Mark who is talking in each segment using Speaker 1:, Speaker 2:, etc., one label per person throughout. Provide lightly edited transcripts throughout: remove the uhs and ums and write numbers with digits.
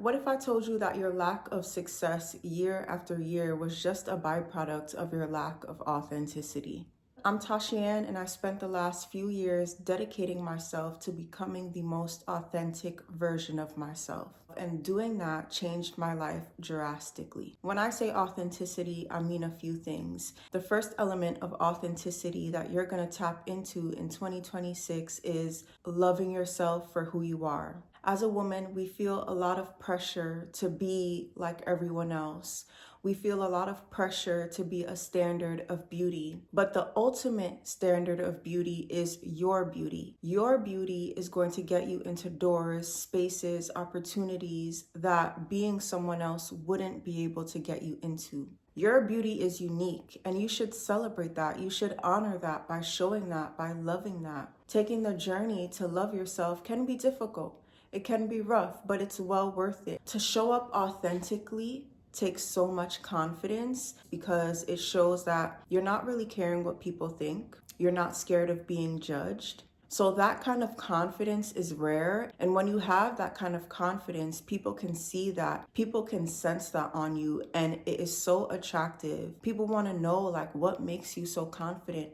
Speaker 1: What if I told you that your lack of success year after year was just a byproduct of your lack of authenticity? I'm Tashian, and I spent the last few years dedicating myself to becoming the most authentic version of myself. And doing that changed my life drastically. When I say authenticity, I mean a few things. The first element of authenticity that you're going to tap into in 2026 is loving yourself for who you are. As a woman, we feel a lot of pressure to be like everyone else. We feel a lot of pressure to be a standard of beauty. But the ultimate standard of beauty is your beauty. Your beauty is going to get you into doors, spaces, opportunities that being someone else wouldn't be able to get you into. Your beauty is unique, and you should celebrate that. You should honor that by showing that, by loving that. Taking the journey to love yourself can be difficult. It can be rough, but it's well worth it. To show up authentically takes so much confidence because it shows that you're not really caring what people think. You're not scared of being judged. So that kind of confidence is rare. And when you have that kind of confidence, people can see that. People can sense that on you. And it is so attractive. People want to know, like, what makes you so confident?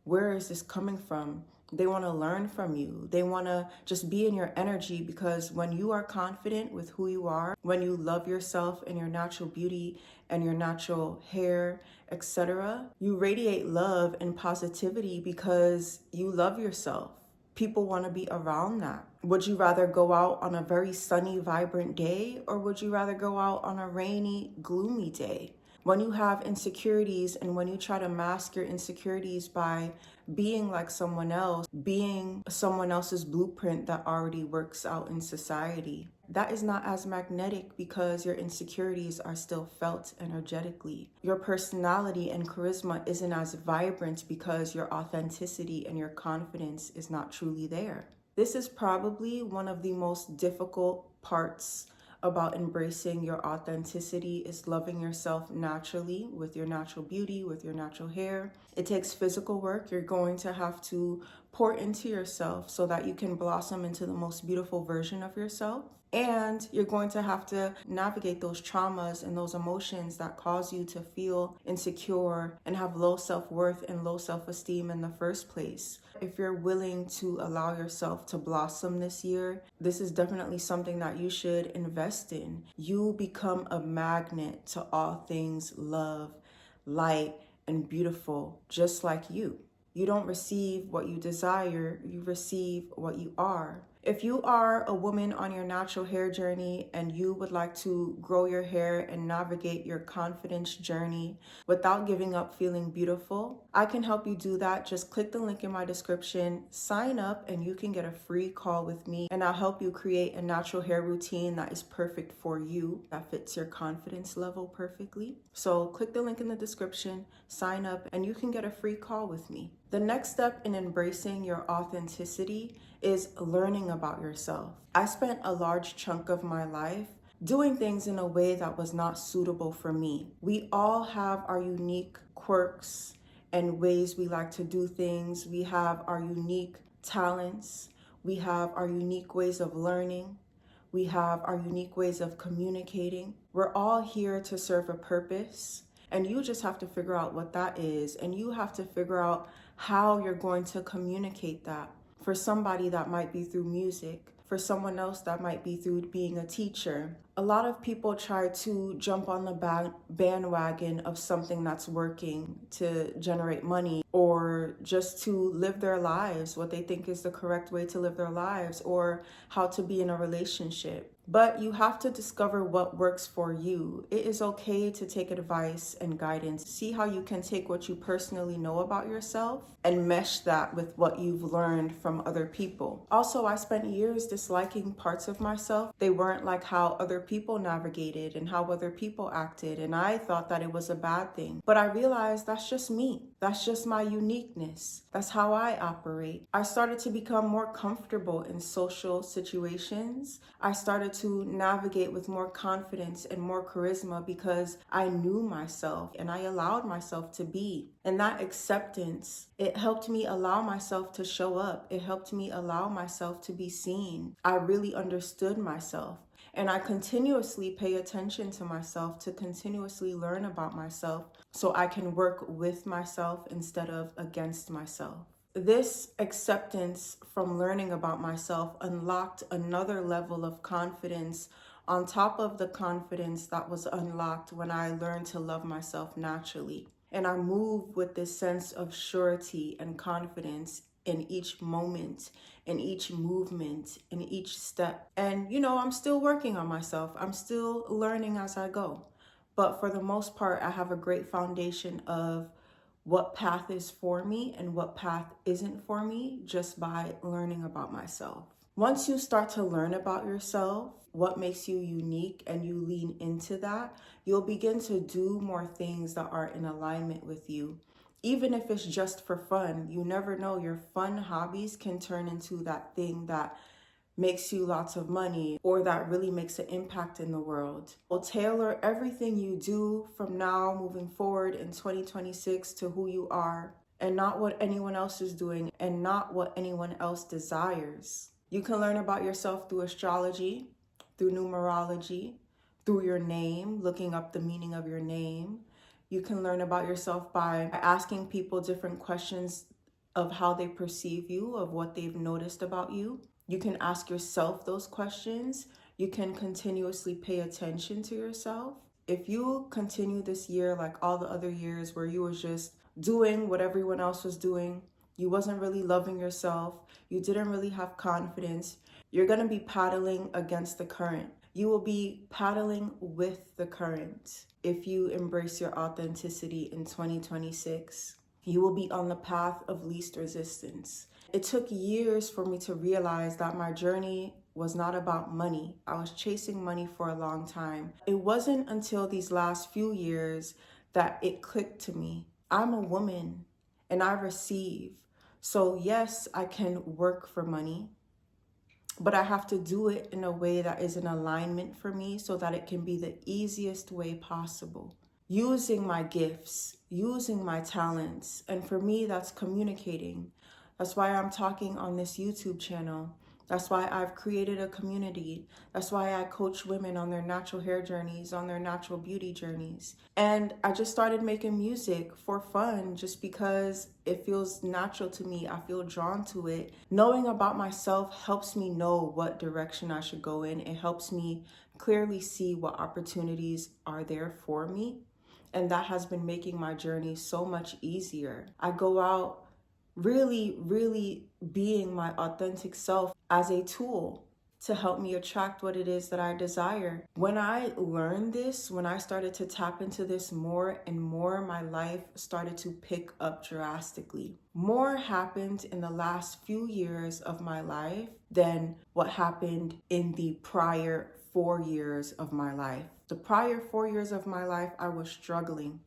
Speaker 1: Where is this coming from? They want to learn from you. They want to just be in your energy, because when you are confident with who you are, when you love yourself and your natural beauty and your natural hair, etc., you radiate love and positivity because you love yourself. People want to be around that. Would you rather go out on a very sunny, vibrant day, or would you rather go out on a rainy, gloomy day? When you have insecurities and when you try to mask your insecurities by being like someone else, being someone else's blueprint that already works out in society, that is not as magnetic because your insecurities are still felt energetically. Your personality and charisma isn't as vibrant because your authenticity and your confidence is not truly there. This is probably one of the most difficult parts about embracing your authenticity, is loving yourself naturally with your natural beauty, with your natural hair. It takes physical work. You're going to have to pour into yourself so that you can blossom into the most beautiful version of yourself. And you're going to have to navigate those traumas and those emotions that cause you to feel insecure and have low self-worth and low self-esteem in the first place. If you're willing to allow yourself to blossom this year, this is definitely something that you should invest in. You become a magnet to all things love, light, and beautiful, just like you. You don't receive what you desire, you receive what you are. If you are a woman on your natural hair journey and you would like to grow your hair and navigate your confidence journey without giving up feeling beautiful, I can help you do that. Just click the link in my description, sign up, and you can get a free call with me, and I'll help you create a natural hair routine that is perfect for you, that fits your confidence level perfectly. So click the link in the description, sign up, and you can get a free call with me. The next step in embracing your authenticity is learning about yourself. I spent a large chunk of my life doing things in a way that was not suitable for me. We all have our unique quirks and ways we like to do things. We have our unique talents. We have our unique ways of learning. We have our unique ways of communicating. We're all here to serve a purpose, and you just have to figure out what that is, and you have to figure out how you're going to communicate that. For somebody, that might be through music. For someone else, that might be through being a teacher. A lot of people try to jump on the bandwagon of something that's working to generate money, or just to live their lives, what they think is the correct way to live their lives, or how to be in a relationship. But you have to discover what works for you. It is okay to take advice and guidance. See how you can take what you personally know about yourself and mesh that with what you've learned from other people. Also, I spent years disliking parts of myself. They weren't like how other people navigated and how other people acted, and I thought that it was a bad thing. But I realized that's just me. That's just my uniqueness. That's how I operate. I started to become more comfortable in social situations. I started to navigate with more confidence and more charisma because I knew myself and I allowed myself to be. And that acceptance, it helped me allow myself to show up. It helped me allow myself to be seen. I really understood myself. And I continuously pay attention to myself to continuously learn about myself so I can work with myself instead of against myself. This acceptance from learning about myself unlocked another level of confidence on top of the confidence that was unlocked when I learned to love myself naturally. And I move with this sense of surety and confidence in each moment, in each movement, in each step. And, I'm still working on myself. I'm still learning as I go. But for the most part, I have a great foundation of what path is for me and what path isn't for me just by learning about myself. Once you start to learn about yourself, what makes you unique, and you lean into that, you'll begin to do more things that are in alignment with you. Even if it's just for fun, you never know. Your fun hobbies can turn into that thing that makes you lots of money or that really makes an impact in the world. Well, tailor everything you do from now moving forward in 2026 to who you are and not what anyone else is doing and not what anyone else desires. You can learn about yourself through astrology, through numerology, through your name, looking up the meaning of your name. You can learn about yourself by asking people different questions of how they perceive you, of what they've noticed about you. You can ask yourself those questions. You can continuously pay attention to yourself. If you continue this year like all the other years where you were just doing what everyone else was doing, you wasn't really loving yourself, you didn't really have confidence, you're going to be paddling against the current. You will be paddling with the current if you embrace your authenticity in 2026. You will be on the path of least resistance. It took years for me to realize that my journey was not about money. I was chasing money for a long time. It wasn't until these last few years that it clicked to me. I'm a woman and I receive. So yes, I can work for money, but I have to do it in a way that is in alignment for me so that it can be the easiest way possible. Using my gifts, using my talents. And for me, that's communicating. That's why I'm talking on this YouTube channel. That's why I've created a community. That's why I coach women on their natural hair journeys, on their natural beauty journeys. And I just started making music for fun just because it feels natural to me. I feel drawn to it. Knowing about myself helps me know what direction I should go in. It helps me clearly see what opportunities are there for me. And that has been making my journey so much easier. I go out really being my authentic self as a tool to help me attract what it is that I desire. When I learned this, when I started to tap into this more and more, my life started to pick up drastically. More happened in the last few years of my life than what happened in the prior 4 years of my life. The prior 4 years of my life, I was struggling.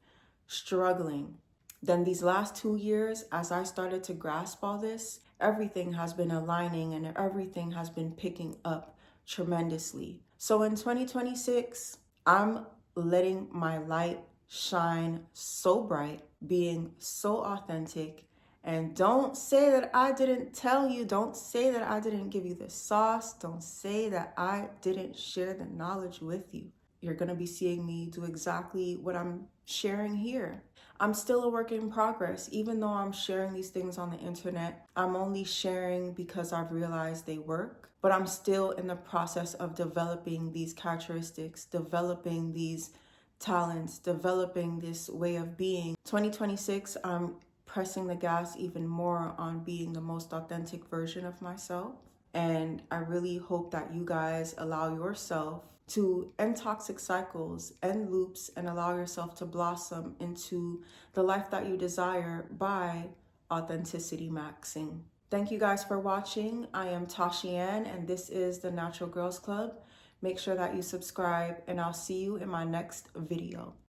Speaker 1: Then these last 2 years, as I started to grasp all this, everything has been aligning and everything has been picking up tremendously. So in 2026, I'm letting my light shine so bright, being so authentic. And don't say that I didn't tell you. Don't say that I didn't give you the sauce. Don't say that I didn't share the knowledge with you. You're going to be seeing me do exactly what I'm sharing here. I'm still a work in progress. Even though I'm sharing these things on the internet, I'm only sharing because I've realized they work. But I'm still in the process of developing these characteristics, developing these talents, developing this way of being. 2026, I'm pressing the gas even more on being the most authentic version of myself. And I really hope that you guys allow yourself to end toxic cycles, end loops, and allow yourself to blossom into the life that you desire by authenticity maxing. Thank you guys for watching. I am Tashiann, and this is the Natural Girls Club. Make sure that you subscribe, and I'll see you in my next video.